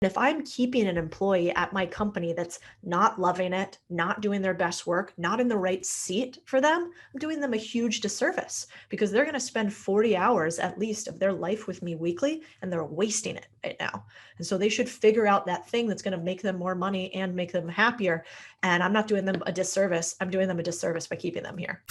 If I'm keeping an employee at my company that's not loving it, not doing their best work, not in the right seat for them, I'm doing them a huge disservice because they're going to spend 40 hours at least of their life with me weekly, and they're wasting it right now. And so they should figure out that thing that's going to make them more money and make them happier. And I'm not doing them a disservice. I'm doing them a disservice by keeping them here.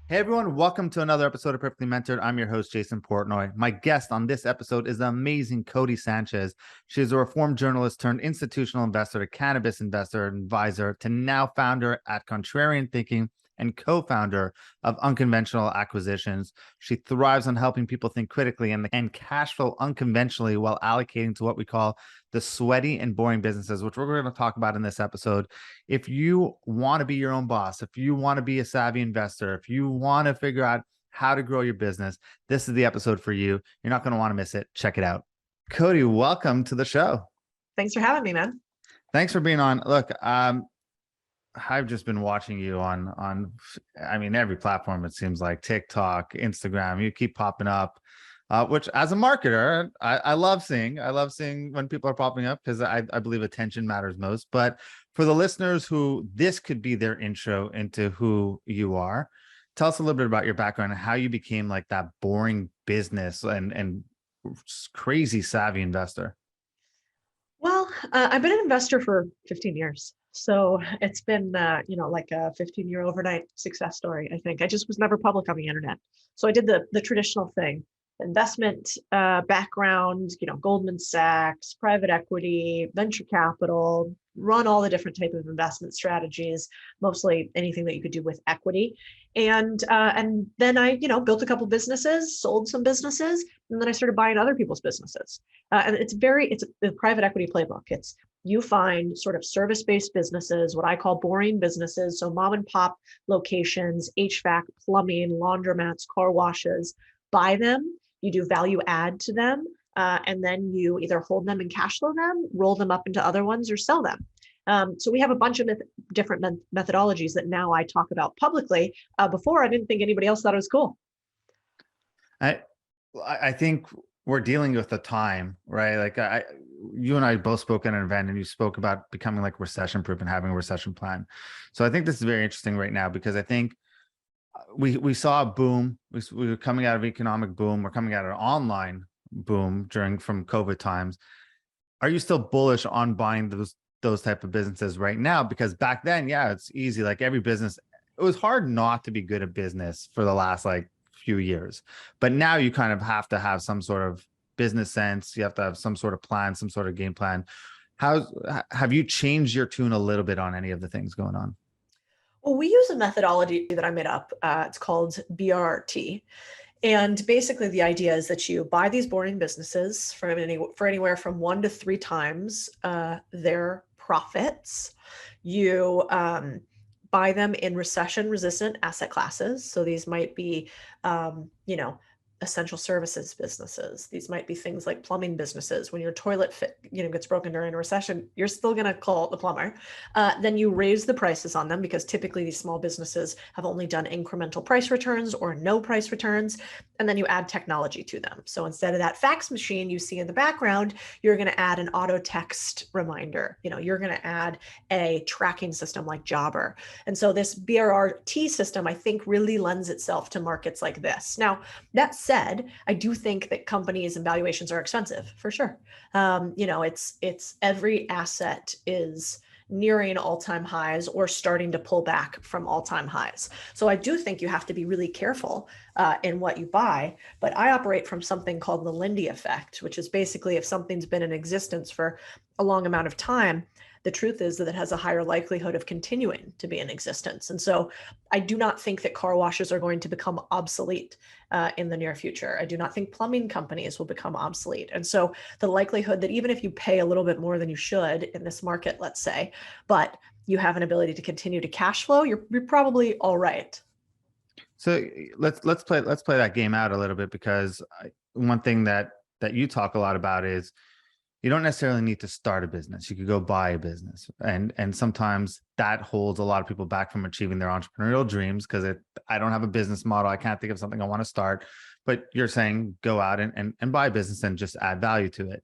Hey everyone, welcome to another episode of Perfectly Mentored. I'm your host, Jason Portnoy. My guest on this episode is the amazing Codie Sanchez. She is a reformed journalist turned institutional investor to cannabis investor and advisor to now founder at Contrarian Thinking and co-founder of Unconventional Acquisitions. She thrives on helping people think critically and cash flow unconventionally while allocating to what we call the sweaty and boring businesses, which we're going to talk about in this episode. If you want to be your own boss, if you want to be a savvy investor, if you want to figure out how to grow your business, this is the episode for you. You're not going to want to miss it. Check it out. Codie, welcome to the show. Thanks for having me, man. Thanks for being on. Look, I've just been watching you on every platform. It seems like TikTok, Instagram, you keep popping up, which as a marketer, I love seeing. I love seeing when people are popping up because I believe attention matters most. But for the listeners who this could be their intro into who you are, tell us a little bit about your background and how you became like that boring business and crazy savvy investor. Well, I've been an investor for 15 years. So it's been, like a 15-year overnight success story, I think. I just was never public on the internet. So I did the traditional thing, investment background, Goldman Sachs, private equity, venture capital, run all the different type of investment strategies, mostly anything that you could do with equity. And then I, built a couple businesses, sold some businesses, and then I started buying other people's businesses. And it's the private equity playbook. It's you find sort of service-based businesses, what I call boring businesses. So mom and pop locations, HVAC, plumbing, laundromats, car washes, buy them, you do value add to them, and then you either hold them and cash flow them, roll them up into other ones, or sell them. So we have a bunch of different methodologies that now I talk about publicly. Before, I didn't think anybody else thought it was cool. I think we're dealing with the time, right? Like you and I both spoke at an event and you spoke about becoming like recession-proof and having a recession plan. So I think this is very interesting right now because I think we saw a boom. We were coming out of economic boom. We're coming out of an online boom from COVID times. Are you still bullish on buying those type of businesses right now? Because back then, yeah, it's easy. Like every business, it was hard not to be good at business for the last few years. But now you kind of have to have some sort of business sense. You have to have some sort of plan, some sort of game plan. Have you changed your tune a little bit on any of the things going on? Well, we use a methodology that I made up. It's called BRT. And basically the idea is that you buy these boring businesses for anywhere from 1 to 3 times their profits. You buy them in recession-resistant asset classes. So these might be, essential services businesses. These might be things like plumbing businesses. When your toilet gets broken during a recession, you're still going to call the plumber. Then you raise the prices on them because typically these small businesses have only done incremental price returns or no price returns. And then you add technology to them. So instead of that fax machine you see in the background, you're going to add an auto text reminder. You're going to add a tracking system like Jobber. And so this BRT system, I think, really lends itself to markets like this. Now, that said, I do think that companies and valuations are expensive for sure. It's every asset is nearing all-time highs or starting to pull back from all-time highs. So I do think you have to be really careful in what you buy, but I operate from something called the Lindy effect, which is basically if something's been in existence for a long amount of time, the truth is that it has a higher likelihood of continuing to be in existence. And so I do not think that car washes are going to become obsolete in the near future. I do not think plumbing companies will become obsolete. And so the likelihood that even if you pay a little bit more than you should in this market, let's say, but you have an ability to continue to cash flow, you're probably all right. So let's play that game out a little bit, because one thing that you talk a lot about is you don't necessarily need to start a business. You could go buy a business. And sometimes that holds a lot of people back from achieving their entrepreneurial dreams because I don't have a business model. I can't think of something I want to start. But you're saying go out and buy a business and just add value to it.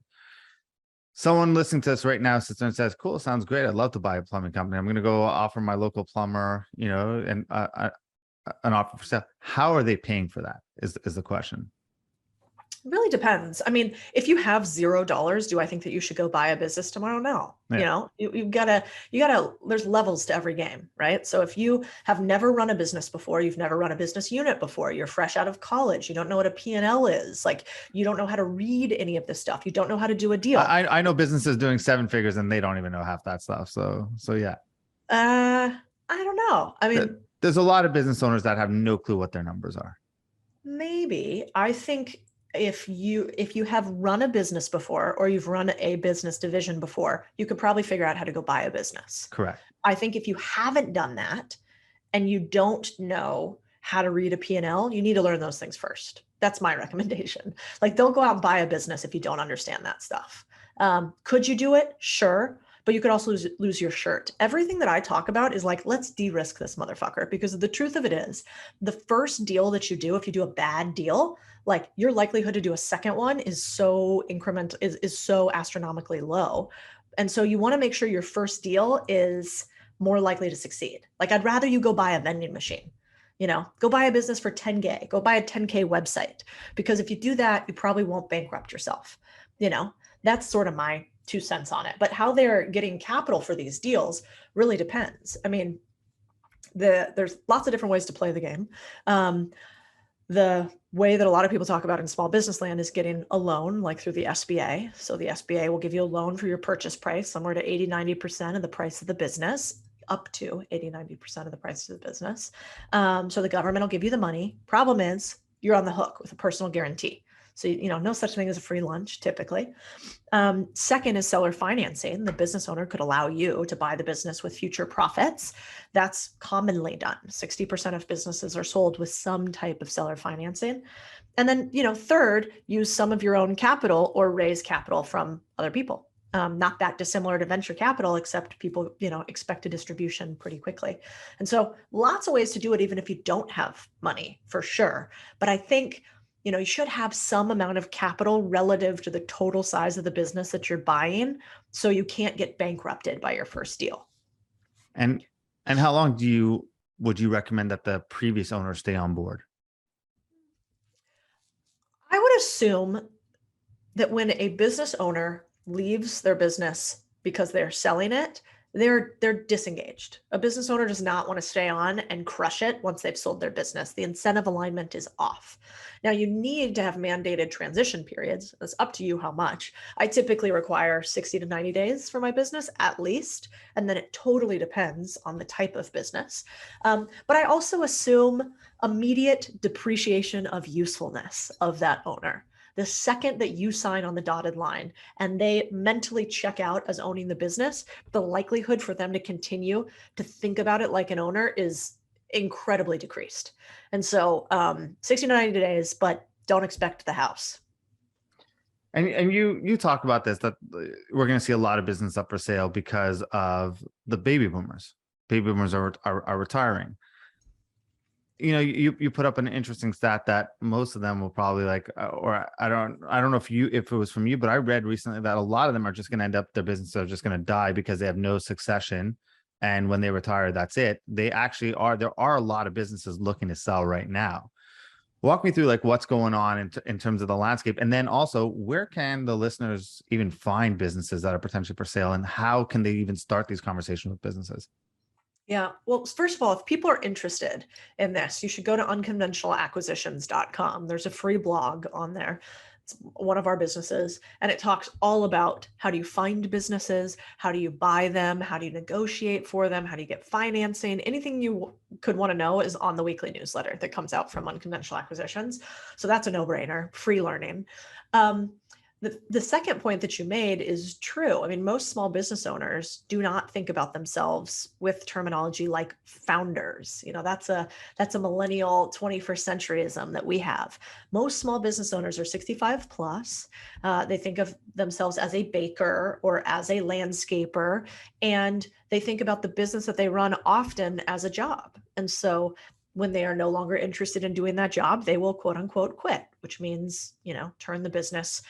someone listening to us right now sits there and says, cool, sounds great. I'd love to buy a plumbing company. I'm going to go offer my local plumber, and an offer for sale. How are they paying for that is the question. It really depends. I mean, if you have $0, do I think that you should go buy a business tomorrow? No. Yeah. You've gotta, there's levels to every game, right? So if you have never run a business before, you've never run a business unit before, you're fresh out of college, you don't know what a P&L is, like you don't know how to read any of this stuff, you don't know how to do a deal. I know businesses doing 7 figures and they don't even know half that stuff. So yeah. I don't know. I mean, there's a lot of business owners that have no clue what their numbers are. Maybe. I think if you have run a business before, or you've run a business division before, you could probably figure out how to go buy a business. Correct. I think if you haven't done that and you don't know how to read a P&L, you need to learn those things first. That's my recommendation. Like, don't go out and buy a business if you don't understand that stuff. Could you do it? Sure. But you could also lose your shirt. Everything that I talk about is like, let's de-risk this motherfucker, because the truth of it is, the first deal that you do, if you do a bad deal, like your likelihood to do a second one is so is so astronomically low. And so you want to make sure your first deal is more likely to succeed. Like, I'd rather you go buy a vending machine, go buy a business for 10K, go buy a 10K website, because if you do that, you probably won't bankrupt yourself. That's sort of my 2 cents on it. But how they're getting capital for these deals really depends. I mean, there's lots of different ways to play the game. The way that a lot of people talk about in small business land is getting a loan, like through the SBA. So the SBA will give you a loan for your purchase price, somewhere to 80-90% of the price of the business, up to 80-90% of the price of the business. So the government will give you the money. Problem is, you're on the hook with a personal guarantee. So, no such thing as a free lunch, typically. Second is seller financing. The business owner could allow you to buy the business with future profits. That's commonly done. 60% of businesses are sold with some type of seller financing. And then, third, use some of your own capital or raise capital from other people. Not that dissimilar to venture capital, except people, expect a distribution pretty quickly. And so lots of ways to do it, even if you don't have money, for sure. But I think you should have some amount of capital relative to the total size of the business that you're buying, so you can't get bankrupted by your first deal. And how long would you recommend that the previous owner stay on board? I would assume that when a business owner leaves their business because they're selling it, they're disengaged. A business owner does not want to stay on and crush it once they've sold their business. The incentive alignment is off. Now, you need to have mandated transition periods. It's up to you how much. I typically require 60 to 90 days for my business, at least. And then it totally depends on the type of business. But I also assume immediate depreciation of usefulness of that owner. The second that you sign on the dotted line and they mentally check out as owning the business, the likelihood for them to continue to think about it like an owner is incredibly decreased. And so 60 to 90 days, but don't expect the house. And you talked about this, that we're going to see a lot of business up for sale because of the baby boomers. Baby boomers are retiring. You put up an interesting stat that most of them will probably or I don't know if it was from you, but I read recently that a lot of them are just going to end up, their businesses are just going to die because they have no succession. And when they retire, that's it. There are a lot of businesses looking to sell right now. Walk me through what's going on in terms of the landscape. And then also, where can the listeners even find businesses that are potentially for sale, and how can they even start these conversations with businesses? Yeah. Well, first of all, if people are interested in this, you should go to unconventionalacquisitions.com. There's a free blog on there. It's one of our businesses, and it talks all about how do you find businesses, how do you buy them, how do you negotiate for them, how do you get financing. Anything you could want to know is on the weekly newsletter that comes out from Unconventional Acquisitions. So that's a no-brainer, free learning. The second point that you made is true. I mean, most small business owners do not think about themselves with terminology like founders. That's a millennial 21st centuryism that we have. Most small business owners are 65 plus. They think of themselves as a baker or as a landscaper, and they think about the business that they run often as a job. And so when they are no longer interested in doing that job, they will quote unquote quit, which means, turn the business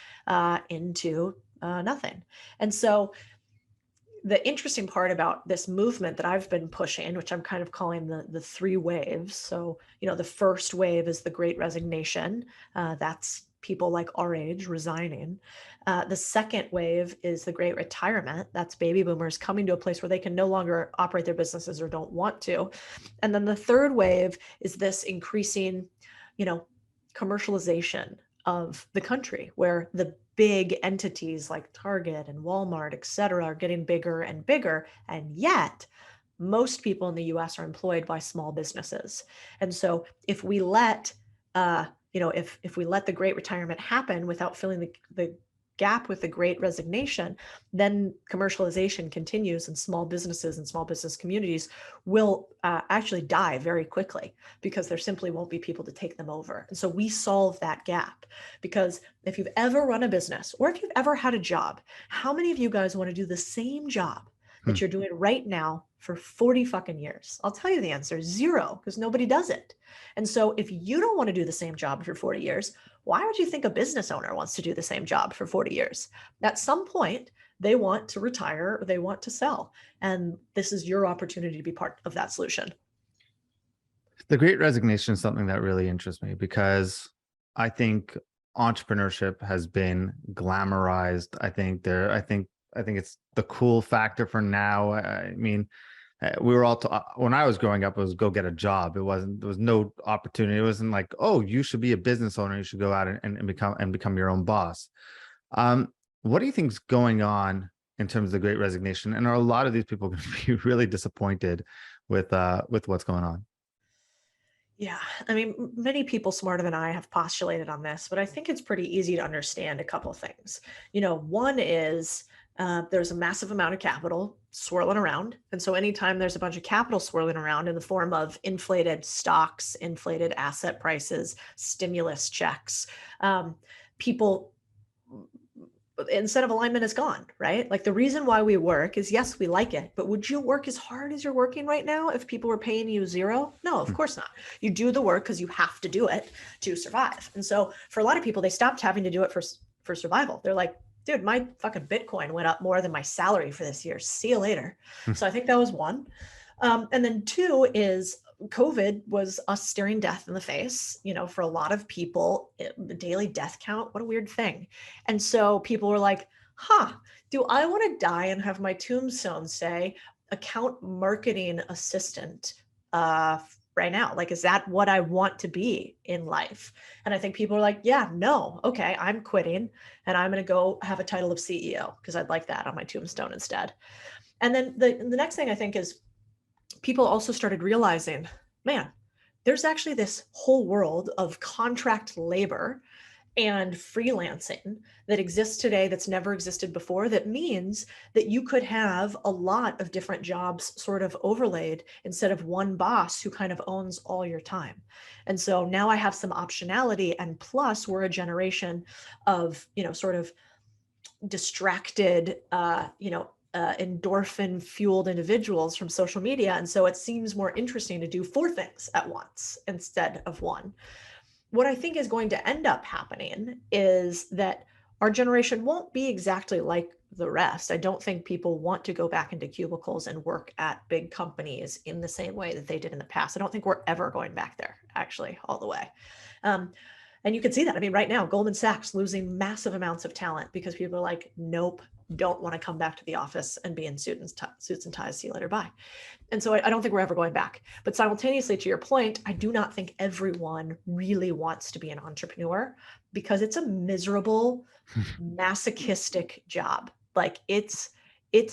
into Nothing. And so the interesting part about this movement that I've been pushing, which I'm kind of calling the three waves. So, the first wave is the Great Resignation. That's people like our age resigning. The second wave is the Great Retirement. That's baby boomers coming to a place where they can no longer operate their businesses or don't want to. And then the third wave is this increasing, commercialization of the country, where the big entities like Target and Walmart, et cetera, are getting bigger and bigger. And yet, most people in the US are employed by small businesses. And so if we let, if we let the Great Retirement happen without filling the gap with the Great Resignation, then commercialization continues and small businesses and small business communities will actually die very quickly because there simply won't be people to take them over. And so we solve that gap, because if you've ever run a business or if you've ever had a job, how many of you guys want to do the same job that you're doing right now for 40 fucking years? I'll tell you the answer, 0, because nobody does it. And so if you don't want to do the same job for 40 years, why would you think a business owner wants to do the same job for 40 years? At some point, they want to retire or they want to sell. And this is your opportunity to be part of that solution. The Great Resignation is something that really interests me because I think entrepreneurship has been glamorized. I think it's the cool factor for now. I mean, we were all when I was growing up, it was go get a job. There was no opportunity. It wasn't like, oh, you should be a business owner. You should go out and become your own boss. What do you think is going on in terms of the Great Resignation? And are a lot of these people going to be really disappointed with what's going on? Yeah, I mean, many people smarter than I have postulated on this, but I think it's pretty easy to understand a couple of things. One is there's a massive amount of capital swirling around. And so anytime there's a bunch of capital swirling around in the form of inflated stocks, inflated asset prices, stimulus checks, people, instead of alignment is gone, right? Like the reason why we work is, yes, we like it, but would you work as hard as you're working right now if people were paying you 0? No, of course not. You do the work because you have to do it to survive. And so for a lot of people, they stopped having to do it for survival. They're like, dude, my fucking Bitcoin went up more than my salary for this year. See you later. So I think that was one. And then 2 is COVID was us staring death in the face. For a lot of people, the daily death count, what a weird thing. And so people were like, do I want to die and have my tombstone say account marketing assistant right now? Like, is that what I want to be in life? And I think people are like, yeah, no, okay, I'm quitting and I'm going to go have a title of CEO because I'd like that on my tombstone instead. And then the next thing I think is people also started realizing, man, there's actually this whole world of contract labor and freelancing that exists today that's never existed before. That means that you could have a lot of different jobs sort of overlaid instead of one boss who kind of owns all your time. And so now I have some optionality, and plus we're a generation of, sort of distracted, endorphin fueled individuals from social media. And so it seems more interesting to do 4 things at once instead of 1. What I think is going to end up happening is that our generation won't be exactly like the rest. I don't think people want to go back into cubicles and work at big companies in the same way that they did in the past. I don't think we're ever going back there, actually, all the way. And you can see that. I mean, right now, Goldman Sachs losing massive amounts of talent because people are like, nope, don't want to come back to the office and be in suits and ties. See you later, bye. And so I don't think we're ever going back. But simultaneously, to your point, I do not think everyone really wants to be an entrepreneur because it's a miserable, masochistic job. Like it's, at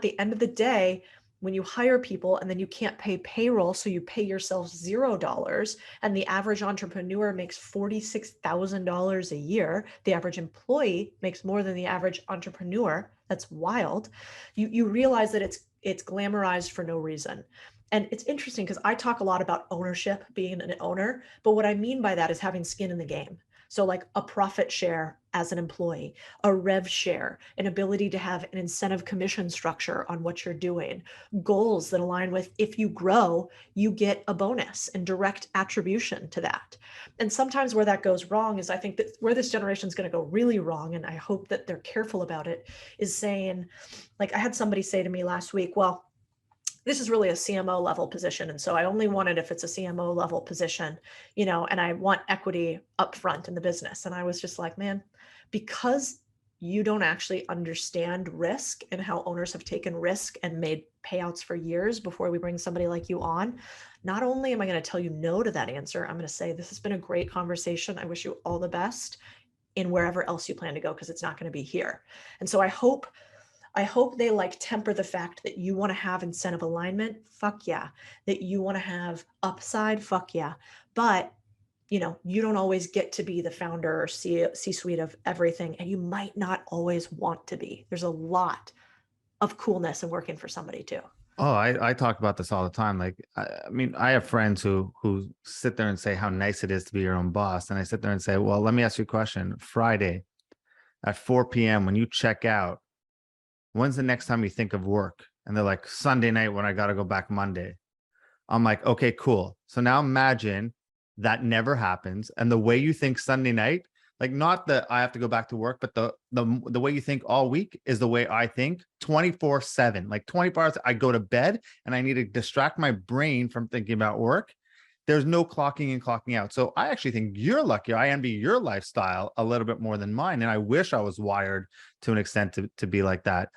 the end of the day, when you hire people and then you can't pay payroll, so you pay yourself $0, and the average entrepreneur makes $46,000 a year. The average employee makes more than the average entrepreneur. That's wild. You realize that it's glamorized for no reason. And it's interesting because I talk a lot about ownership, being an owner, but what I mean by that is having skin in the game. So like a profit share as an employee, a rev share, an ability to have an incentive commission structure on what you're doing, goals that align with if you grow, you get a bonus and direct attribution to that. And sometimes where that goes wrong is I think that where this generation is going to go really wrong, and I hope that they're careful about it, is saying, like I had somebody say to me last week, well, this is really a CMO level position. And so I only want it if it's a CMO level position, and I want equity up front in the business. And I was just like, man, because you don't actually understand risk and how owners have taken risk and made payouts for years before we bring somebody like you on, not only am I going to tell you no to that answer, I'm going to say, this has been a great conversation. I wish you all the best in wherever else you plan to go, because it's not going to be here. And so I hope they like temper the fact that you want to have incentive alignment. Fuck yeah. That you want to have upside. Fuck yeah. But you don't always get to be the founder or C-suite of everything. And you might not always want to be. There's a lot of coolness in working for somebody too. Oh, I talk about this all the time. Like, I mean, I have friends who sit there and say how nice it is to be your own boss. And I sit there and say, well, let me ask you a question. Friday at 4 p.m. when you check out, when's the next time you think of work? And they're like, Sunday night when I got to go back Monday. I'm like, okay, cool. So now imagine that never happens. And the way you think Sunday night, like not that I have to go back to work, but the way you think all week is the way I think 24/7, like 24 hours. I go to bed and I need to distract my brain from thinking about work. There's no clocking in, clocking out. So I actually think you're lucky. I envy your lifestyle a little bit more than mine. And I wish I was wired to an extent to be like that.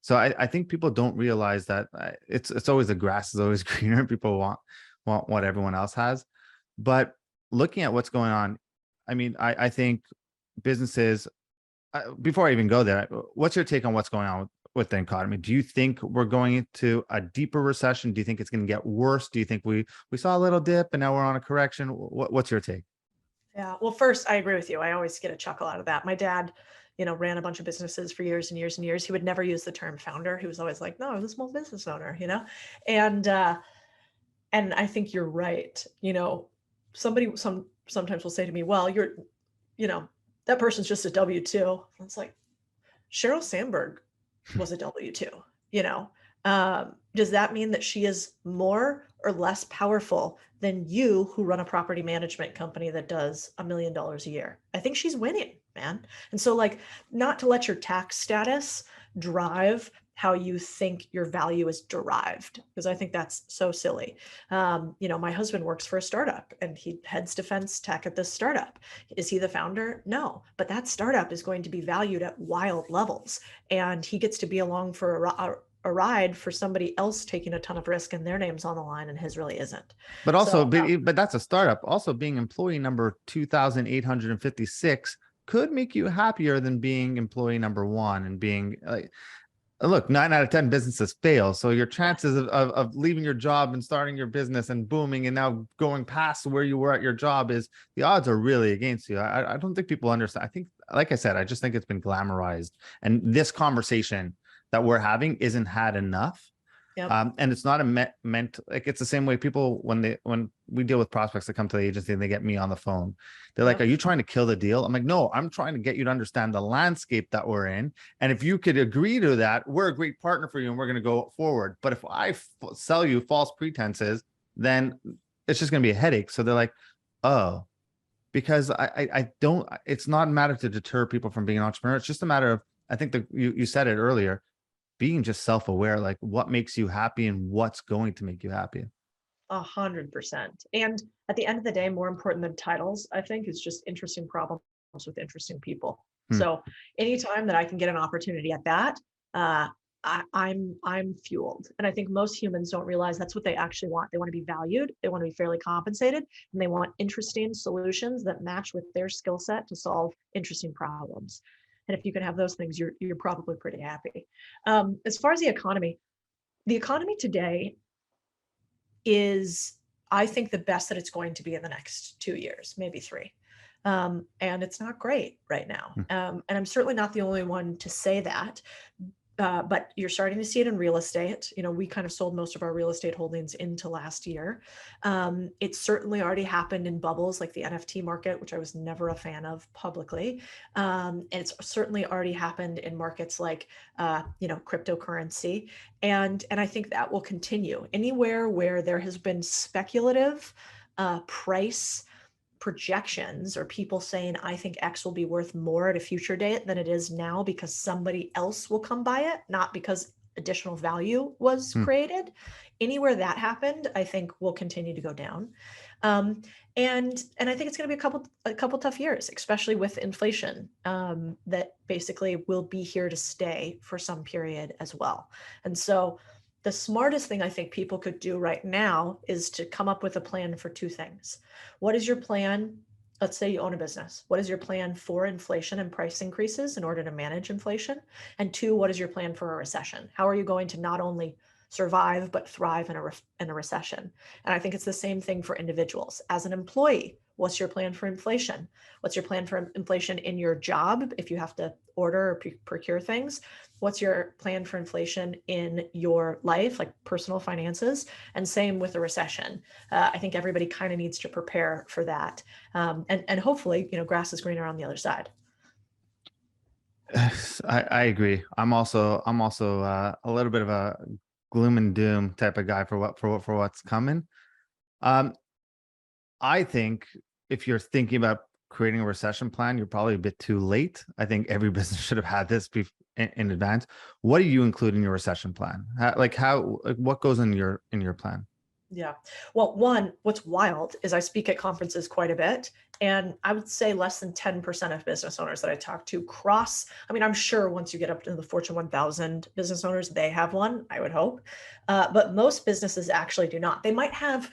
So I think people don't realize that it's always the grass is always greener. People want what everyone else has. But looking at what's going on, I mean, I think businesses, before I even go there, what's your take on what's going on with the economy? Do you think we're going into a deeper recession? Do you think it's going to get worse? Do you think we saw a little dip and now we're on a correction? What's your take? Yeah. Well, first, I agree with you. I always get a chuckle out of that. My dad, ran a bunch of businesses for years and years and years. He would never use the term founder. He was always like, no, I was a small business owner, and I think you're right. Sometimes will say to me, well, that person's just a W-2. It's like, Sheryl Sandberg was a W-2, does that mean that she is more or less powerful than you who run a property management company that does $1 million a year? I think she's winning, man. And so like, not to let your tax status drive how you think your value is derived, because I think that's so silly. My husband works for a startup and he heads defense tech at this startup. Is he the founder? No, but that startup is going to be valued at wild levels, and he gets to be along for a ride for somebody else taking a ton of risk and their name's on the line and his really isn't. But also, but that's a startup. Also, being employee number 2,856 could make you happier than being employee number one and being like, look, 9 out of 10 businesses fail. So your chances of leaving your job and starting your business and booming and now going past where you were at your job is the odds are really against you. I don't think people understand. I think, like I said, I just think it's been glamorized. And this conversation that we're having isn't had enough. Yep. And it's not meant like, it's the same way people, when we deal with prospects that come to the agency and they get me on the phone, they're like, are you trying to kill the deal? I'm like, no, I'm trying to get you to understand the landscape that we're in. And if you could agree to that, we're a great partner for you and we're going to go forward. But if I sell you false pretenses, then it's just going to be a headache. So they're like, oh, because I don't, it's not a matter to deter people from being an entrepreneur. It's just a matter of, I think that you said it earlier, being just self-aware, like what makes you happy and what's going to make you happy. 100%. And at the end of the day, more important than titles, I think, is just interesting problems with interesting people. So anytime that I can get an opportunity at that, I'm fueled. And I think most humans don't realize that's what they actually want. They want to be valued, they want to be fairly compensated, and they want interesting solutions that match with their skill set to solve interesting problems. And if you can have those things, you're probably pretty happy. As far as the economy today is, I think, the best that it's going to be in the next 2 years, maybe 3. And it's not great right now. And I'm certainly not the only one to say that. But you're starting to see it in real estate. We kind of sold most of our real estate holdings into last year. It's certainly already happened in bubbles like the NFT market, which I was never a fan of publicly. And it's certainly already happened in markets like, cryptocurrency. And I think that will continue. Anywhere where there has been speculative price projections or people saying, I think X will be worth more at a future date than it is now because somebody else will come buy it, not because additional value was created. Anywhere that happened, I think will continue to go down. And I think it's going to be a couple tough years, especially with inflation, that basically will be here to stay for some period as well. And so the smartest thing I think people could do right now is to come up with a plan for two things. What is your plan? Let's say you own a business. What is your plan for inflation and price increases in order to manage inflation? And two, what is your plan for a recession? How are you going to not only survive, but thrive in a recession? And I think it's the same thing for individuals. As an employee, what's your plan for inflation? What's your plan for inflation in your job if you have to order or procure things? What's your plan for inflation in your life, like personal finances? And same with a recession. I think everybody kind of needs to prepare for that. And hopefully, grass is greener on the other side. I agree. I'm also a little bit of a gloom and doom type of guy for what's coming. I think if you're thinking about creating a recession plan, you're probably a bit too late. I think every business should have had this in advance. What do you include in your recession plan? What goes in your plan? Yeah. Well, one, what's wild is I speak at conferences quite a bit, and I would say less than 10% of business owners that I talk to I'm sure once you get up to the Fortune 1000 business owners, they have one, I would hope. But most businesses actually do not. They might have,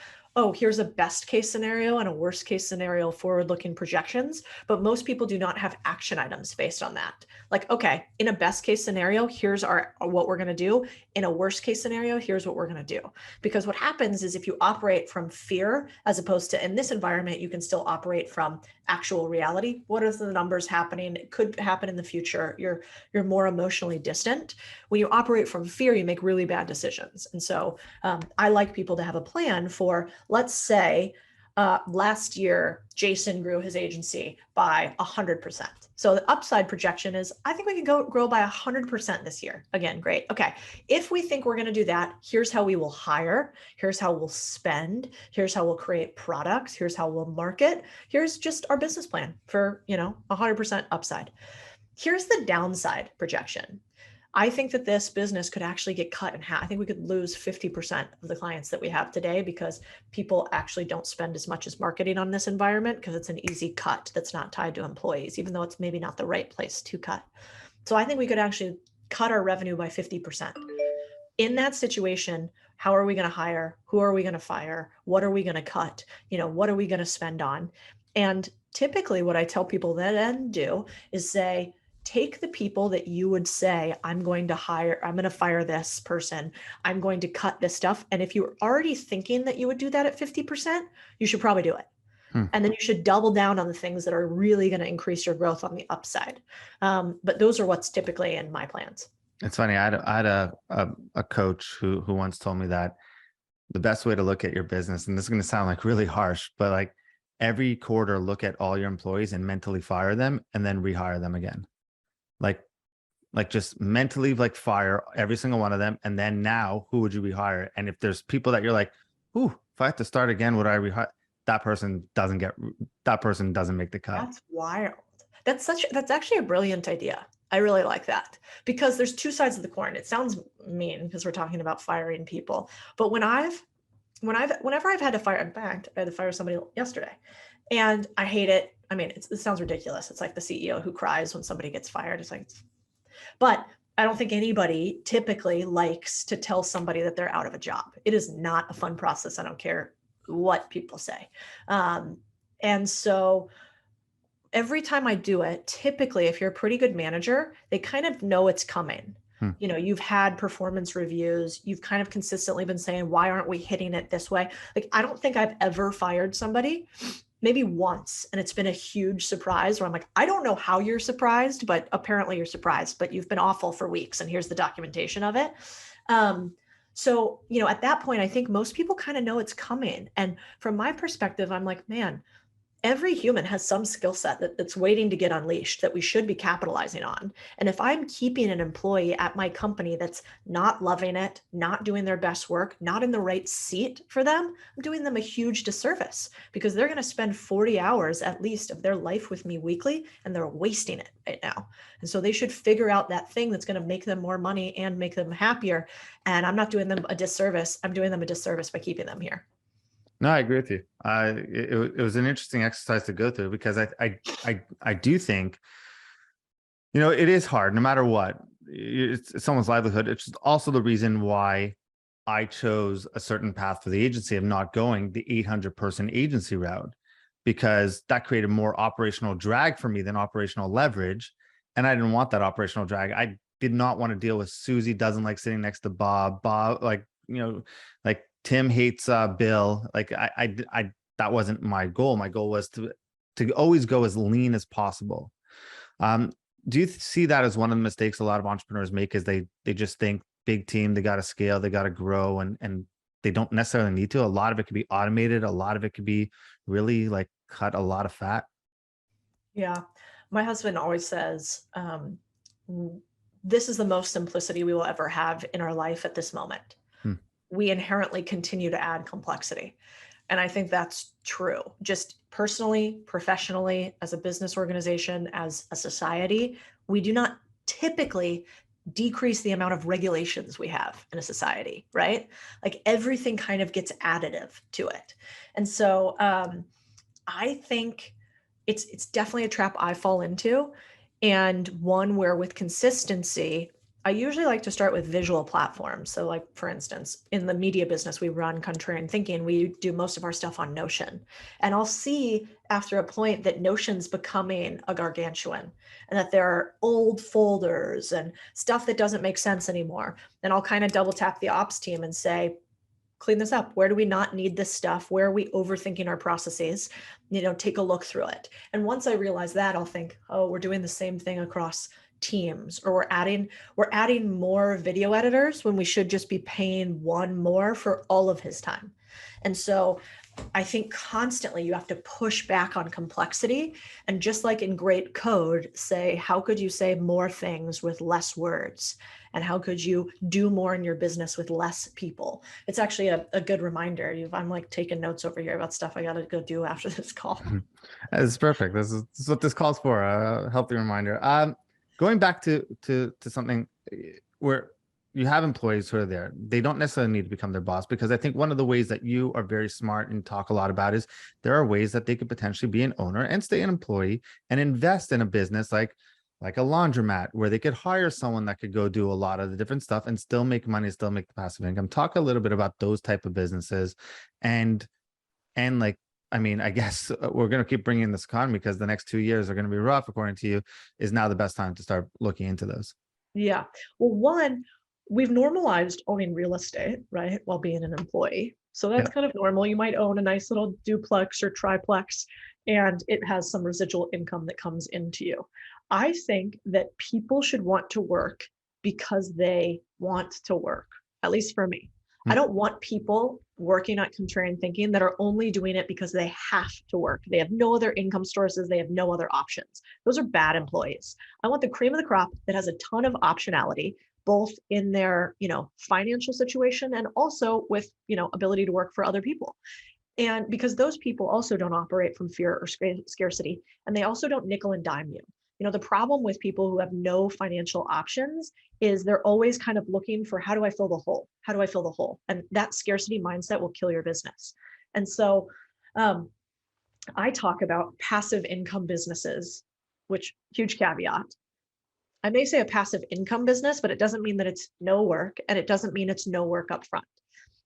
here's a best case scenario and a worst case scenario forward-looking projections, but most people do not have action items based on that. Like, okay, in a best case scenario, here's what we're going to do. In a worst case scenario, here's what we're going to do. Because what happens is if you operate from fear, as opposed to in this environment, you can still operate from actual reality. What are the numbers happening? It could happen in the future. You're more emotionally distant. When you operate from fear, you make really bad decisions. And so I like people to have a plan for, let's say, last year, Jason grew his agency by 100%. So the upside projection is, I think we can grow by 100% this year. Again, great. Okay. If we think we're going to do that, here's how we will hire. Here's how we'll spend. Here's how we'll create products. Here's how we'll market. Here's just our business plan for, 100% upside. Here's the downside projection. I think that this business could actually get cut in half. I think we could lose 50% of the clients that we have today because people actually don't spend as much as marketing on this environment because it's an easy cut that's not tied to employees, even though it's maybe not the right place to cut. So I think we could actually cut our revenue by 50%. In that situation, how are we going to hire? Who are we going to fire? What are we going to cut? What are we going to spend on? And typically what I tell people then do is say, take the people that you would say, I'm going to fire this person, I'm going to cut this stuff. And if you're already thinking that you would do that at 50%, you should probably do it. And then you should double down on the things that are really going to increase your growth on the upside. But those are what's typically in my plans. It's funny. I had a coach who once told me that the best way to look at your business, and this is going to sound like really harsh, but like every quarter, look at all your employees and mentally fire them and then rehire them again. Like just mentally fire every single one of them. And then now who would you rehire? And if there's people that you're like, ooh, if I have to start again, would I rehire? That person doesn't make the cut. That's wild. That's actually a brilliant idea. I really like that because there's two sides of the coin. It sounds mean because we're talking about firing people, but whenever I've had to fire, in fact, I had to fire somebody yesterday and I hate it. I mean, it sounds ridiculous. It's like the CEO who cries when somebody gets fired. It's like, but I don't think anybody typically likes to tell somebody that they're out of a job. It is not a fun process. I don't care what people say. And so every time I do it, typically, if you're a pretty good manager, they kind of know it's coming. You've had performance reviews. You've kind of consistently been saying, why aren't we hitting it this way? Like, I don't think I've ever fired somebody maybe once, and it's been a huge surprise where I'm like, I don't know how you're surprised, but apparently you're surprised, but you've been awful for weeks and here's the documentation of it. So, at that point, I think most people kind of know it's coming. And from my perspective, I'm like, man, every human has some skill set that's waiting to get unleashed that we should be capitalizing on. And if I'm keeping an employee at my company that's not loving it, not doing their best work, not in the right seat for them, I'm doing them a huge disservice because they're going to spend 40 hours at least of their life with me weekly, and they're wasting it right now. And so they should figure out that thing that's going to make them more money and make them happier. And I'm not doing them a disservice. I'm doing them a disservice by keeping them here. No, I agree with you. It was an interesting exercise to go through because I do think, it is hard no matter what. It's someone's livelihood. It's also the reason why I chose a certain path for the agency of not going the 800-person agency route, because that created more operational drag for me than operational leverage. And I didn't want that operational drag. I did not want to deal with Susie doesn't like sitting next to Bob. Bob, like Tim hates Bill. Like I that wasn't my goal. My goal was to always go as lean as possible. Do you see that as one of the mistakes a lot of entrepreneurs make? Is they just think big team, they got to scale, they got to grow, and they don't necessarily need to. A lot of it could be automated. A lot of it could be really like cut a lot of fat. Yeah. My husband always says, this is the most simplicity we will ever have in our life at this moment. We inherently continue to add complexity. And I think that's true. Just personally, professionally, as a business organization, as a society, we do not typically decrease the amount of regulations we have in a society, right? Like everything kind of gets additive to it. And so I think it's definitely a trap I fall into, and one where with consistency, I usually like to start with visual platforms. So like, for instance, in the media business, we run Contrarian Thinking. We do most of our stuff on Notion. And I'll see after a point that Notion's becoming a gargantuan and that there are old folders and stuff that doesn't make sense anymore. And I'll kind of double tap the ops team and say, clean this up. Where do we not need this stuff? Where are we overthinking our processes? Take a look through it. And once I realize that, I'll think, oh, we're doing the same thing across teams, or we're adding more video editors when we should just be paying one more for all of his time. And so I think constantly you have to push back on complexity, and just like in great code, say, how could you say more things with less words? And how could you do more in your business with less people? It's actually a good reminder. I'm like taking notes over here about stuff I got to go do after this call. That's perfect. This is what this calls for, a healthy reminder. Going back to something where you have employees who are there, they don't necessarily need to become their boss, because I think one of the ways that you are very smart and talk a lot about is there are ways that they could potentially be an owner and stay an employee and invest in a business like a laundromat, where they could hire someone that could go do a lot of the different stuff and still make money, still make the passive income. Talk a little bit about those type of businesses, and like, I mean, I guess we're going to keep bringing in this economy because the next 2 years are going to be rough, according to you. Is now the best time to start looking into those? Yeah. Well, one, we've normalized owning real estate, right, while being an employee. So that's kind of normal. You might own a nice little duplex or triplex, and it has some residual income that comes into you. I think that people should want to work because they want to work, at least for me. I don't want people working at Contrarian Thinking that are only doing it because they have to work. They have no other income sources. They have no other options. Those are bad employees. I want the cream of the crop that has a ton of optionality, both in their, financial situation and also with, ability to work for other people. And because those people also don't operate from fear or scarcity, and they also don't nickel and dime you. The problem with people who have no financial options is they're always kind of looking for, how do I fill the hole? How do I fill the hole? And that scarcity mindset will kill your business. And so I talk about passive income businesses, which, huge caveat. I may say a passive income business, but it doesn't mean that it's no work, and it doesn't mean it's no work up front.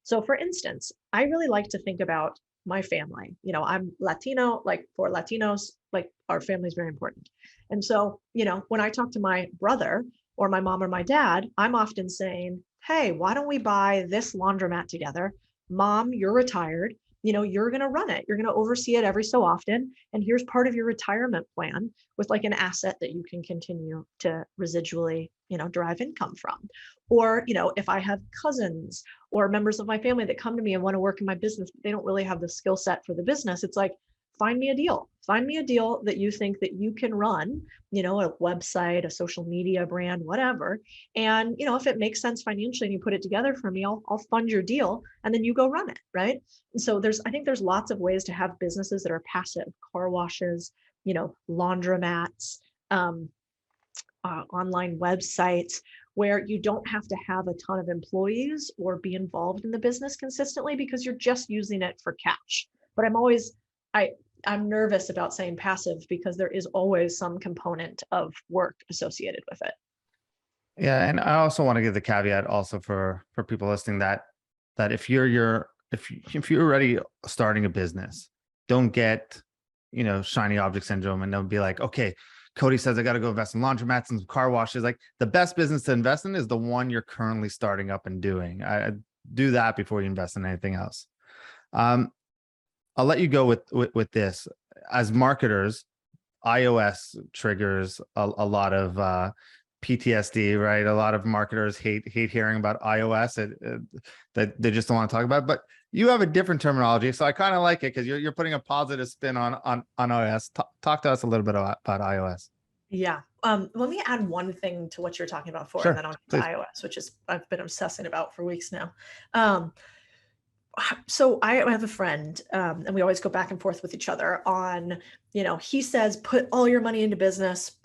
So for instance, I really like to think about my family. I'm Latino, like for Latinos, like our family is very important. And so, when I talk to my brother or my mom or my dad, I'm often saying, hey, why don't we buy this laundromat together? Mom, you're retired. you're going to run it. You're going to oversee it every so often. And here's part of your retirement plan with like an asset that you can continue to residually, derive income from. Or, if I have cousins or members of my family that come to me and want to work in my business, but they don't really have the skill set for the business, it's like, find me a deal that you think that you can run, a website, a social media brand, whatever. And, if it makes sense financially and you put it together for me, I'll fund your deal and then you go run it. Right. And so I think there's lots of ways to have businesses that are passive: car washes, laundromats, online websites, where you don't have to have a ton of employees or be involved in the business consistently because you're just using it for cash. But I'm nervous about saying passive because there is always some component of work associated with it. Yeah, and I also want to give the caveat also for people listening that if you're already starting a business, don't get shiny object syndrome and don't be like, okay, Codie says I got to go invest in laundromats and some car washes. Like, the best business to invest in is the one you're currently starting up and doing. I do that before you invest in anything else. I'll let you go with this. As marketers, iOS triggers a lot of PTSD, right? A lot of marketers hate hearing about iOS, that they just don't want to talk about it. But you have a different terminology, so I kind of like it because you're putting a positive spin on iOS. Talk to us a little bit about iOS. Yeah. Let me add one thing to what you're talking about Sure, and then I'll get to iOS, which is I've been obsessing about for weeks now. So I have a friend, and we always go back and forth with each other on, he says, put all your money into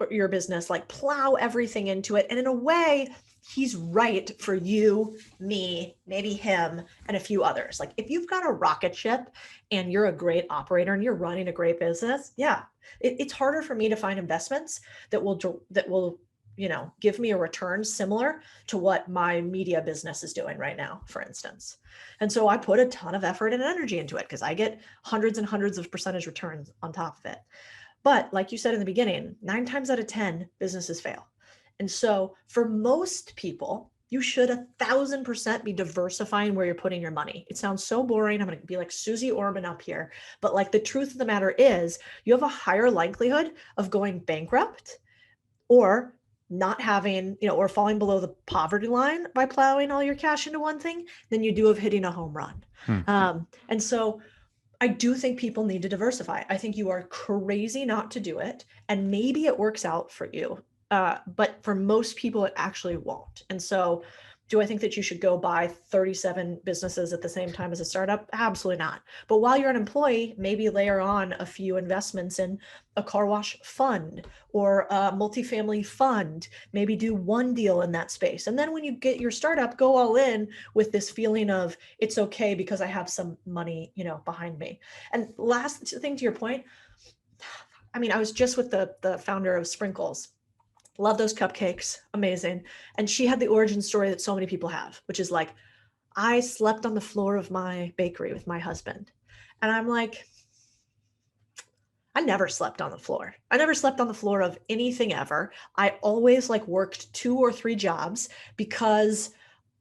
your business, like plow everything into it. And in a way, he's right for you, me, maybe him, and a few others. Like, if you've got a rocket ship and you're a great operator and you're running a great business, yeah, it's harder for me to find investments that will give me a return similar to what my media business is doing right now, for instance. And so I put a ton of effort and energy into it because I get hundreds and hundreds of percentage returns on top of it. But like you said in the beginning, 9 times out of 10 businesses fail. And so for most people, you should 1,000% be diversifying where you're putting your money. It sounds so boring. I'm going to be like Susie Orman up here. But like, the truth of the matter is, you have a higher likelihood of going bankrupt or not having, or falling below the poverty line by plowing all your cash into one thing than you do of hitting a home run. And so I do think people need to diversify. I think you are crazy not to do it. And maybe it works out for you. But for most people, it actually won't. And so do I think that you should go buy 37 businesses at the same time as a startup? Absolutely not. But while you're an employee, maybe layer on a few investments in a car wash fund or a multifamily fund, maybe do one deal in that space. And then when you get your startup, go all in with this feeling of it's okay because I have some money, behind me. And last thing to your point, I mean, I was just with the founder of Sprinkles. Love those cupcakes. Amazing. And she had the origin story that so many people have, which is like, I slept on the floor of my bakery with my husband. And I'm like, I never slept on the floor. I never slept on the floor of anything ever. I always worked 2 or 3 jobs because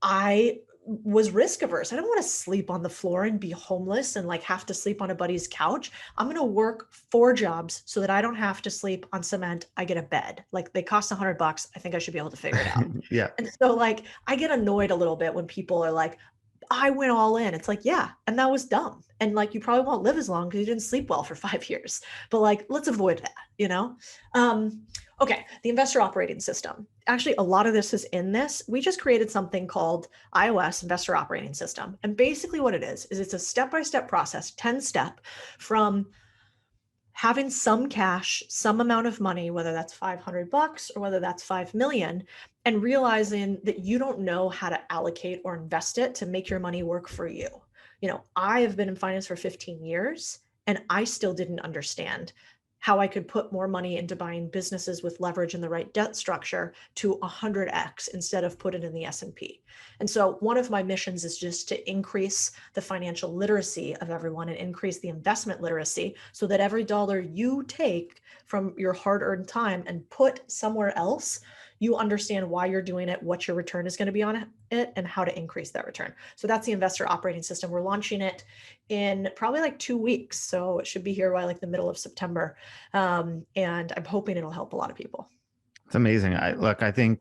I was risk averse. I don't want to sleep on the floor and be homeless and have to sleep on a buddy's couch. I'm going to work 4 jobs so that I don't have to sleep on cement. I get a bed. They cost $100. I think I should be able to figure it out. Yeah. And so I get annoyed a little bit when people are like, I went all in. It's like, yeah, and that was dumb. And you probably won't live as long because you didn't sleep well for 5 years. But let's avoid that, Okay, the investor operating system. Actually, a lot of this is in this. We just created something called iOS Investor Operating System. And basically what it is it's a step-by-step process, 10-step, from having some cash, some amount of money, whether that's $500 or whether that's 5 million, and realizing that you don't know how to allocate or invest it to make your money work for you. I have been in finance for 15 years and I still didn't understand how I could put more money into buying businesses with leverage and the right debt structure to 100x instead of put it in the S&P. And so one of my missions is just to increase the financial literacy of everyone and increase the investment literacy so that every dollar you take from your hard-earned time and put somewhere else, you understand why you're doing it, what your return is going to be on it, and how to increase that return. So that's the investor operating system. We're launching it in probably like 2 weeks. So it should be here by like the middle of September. And I'm hoping it'll help a lot of people. It's amazing. I think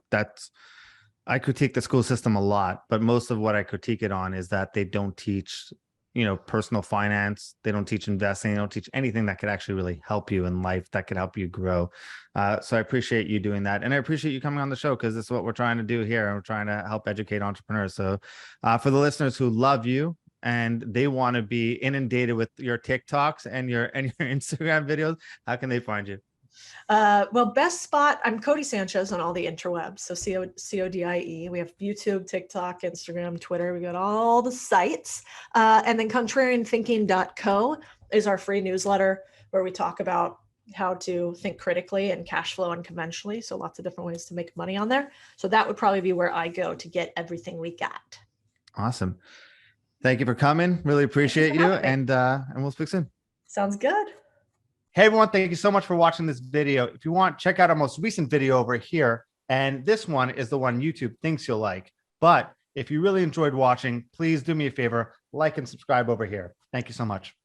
I critique the school system a lot, but most of what I critique it on is that they don't teach, personal finance. They don't teach investing. They don't teach anything that could actually really help you in life, that could help you grow. So I appreciate you doing that. And I appreciate you coming on the show, because this is what we're trying to do here. And we're trying to help educate entrepreneurs. So for the listeners who love you and they want to be inundated with your TikToks and your Instagram videos, how can they find you? Well, best spot, I'm Codie Sanchez on all the interwebs. So CODIE. We have YouTube, TikTok, Instagram, Twitter. We got all the sites. And then contrarianthinking.co is our free newsletter where we talk about how to think critically and cash flow unconventionally. So lots of different ways to make money on there. So that would probably be where I go to get everything we got. Awesome. Thank you for coming. Really appreciate you. And we'll speak soon. Sounds good. Hey everyone, thank you so much for watching this video. If you want, check out our most recent video over here. And this one is the one YouTube thinks you'll like. But if you really enjoyed watching, please do me a favor, like and subscribe over here. Thank you so much.